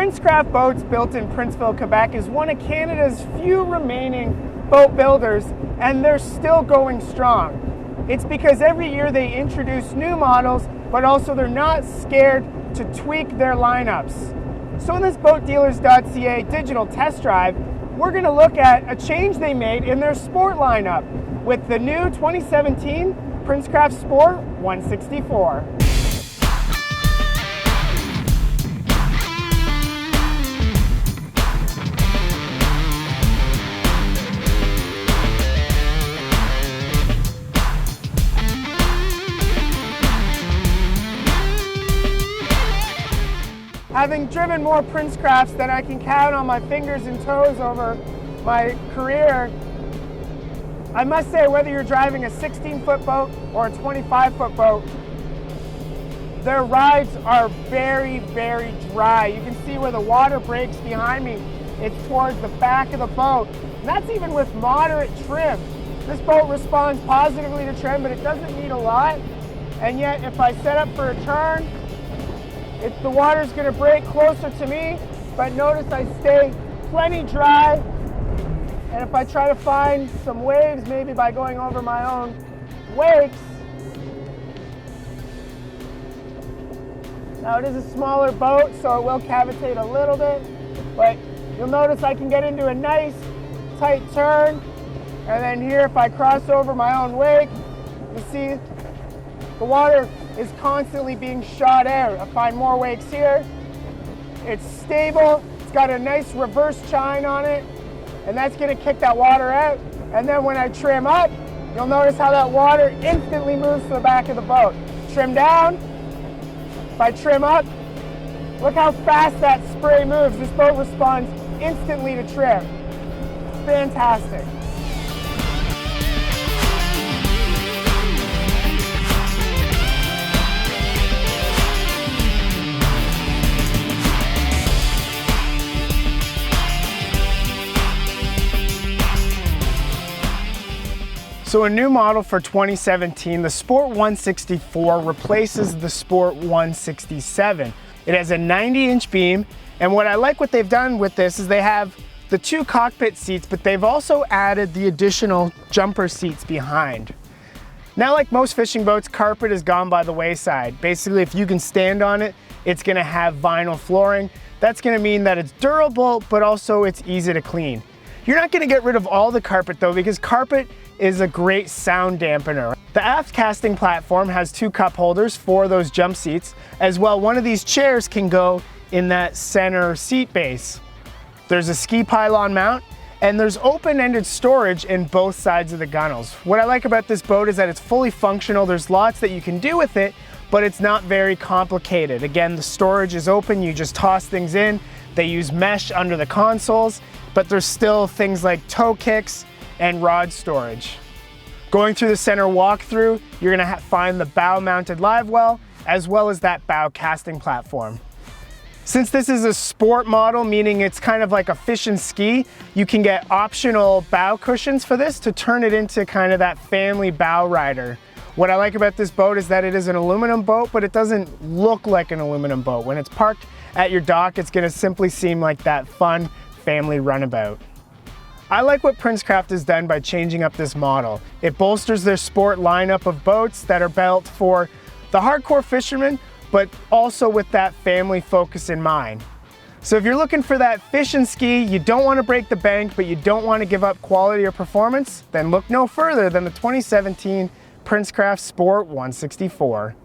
Princecraft Boats, built in Princeville, Quebec, is one of Canada's few remaining boat builders, and they're still going strong. It's because every year they introduce new models, but also they're not scared to tweak their lineups. So in this Mydealers.ca digital test drive, we're going to look at a change they made in their sport lineup with the new 2017 Princecraft Sport 164. Having driven more Princecrafts than I can count on my fingers and toes over my career, I must say, whether you're driving a 16-foot boat or a 25-foot boat, their rides are very, very dry. You can see where the water breaks behind me. It's towards the back of the boat. And that's even with moderate trim. This boat responds positively to trim, but it doesn't need a lot. And yet, if I set up for a turn, the water's going to break closer to me, but notice I stay plenty dry. And if I try to find some waves, maybe by going over my own wakes. Now it is a smaller boat, so it will cavitate a little bit, but you'll notice I can get into a nice tight turn. And then here, if I cross over my own wake, you see the water is constantly being shot out. I find more wakes here. It's stable. It's got a nice reverse chine on it, and that's going to kick that water out. And then when I trim up, you'll notice how that water instantly moves to the back of the boat. Trim down. If I trim up, look how fast that spray moves. This boat responds instantly to trim. Fantastic. So a new model for 2017, the Sport 164 replaces the Sport 167. It has a 90-inch beam, and what I like what they've done with this is they have the two cockpit seats, but they've also added the additional jumper seats behind. Now, like most fishing boats, carpet has gone by the wayside. Basically, if you can stand on it, it's gonna have vinyl flooring. That's gonna mean that it's durable, but also it's easy to clean. You're not gonna get rid of all the carpet though, because carpet is a great sound dampener. The aft casting platform has two cup holders for those jump seats. As well, one of these chairs can go in that center seat base. There's a ski pylon mount, and there's open-ended storage in both sides of the gunnels. What I like about this boat is that it's fully functional. There's lots that you can do with it, but it's not very complicated. Again, the storage is open. You just toss things in. They use mesh under the consoles, but there's still things like toe kicks and rod storage. Going through the center walkthrough, you're gonna find the bow-mounted live well, as well as that bow casting platform. Since this is a sport model, meaning it's kind of like a fish and ski, you can get optional bow cushions for this to turn it into kind of that family bow rider. What I like about this boat is that it is an aluminum boat, but it doesn't look like an aluminum boat. When it's parked at your dock, it's gonna simply seem like that fun family runabout. I like what Princecraft has done by changing up this model. It bolsters their sport lineup of boats that are built for the hardcore fisherman, but also with that family focus in mind. So if you're looking for that fish and ski, you don't want to break the bank, but you don't want to give up quality or performance, then look no further than the 2017 Princecraft Sport 164.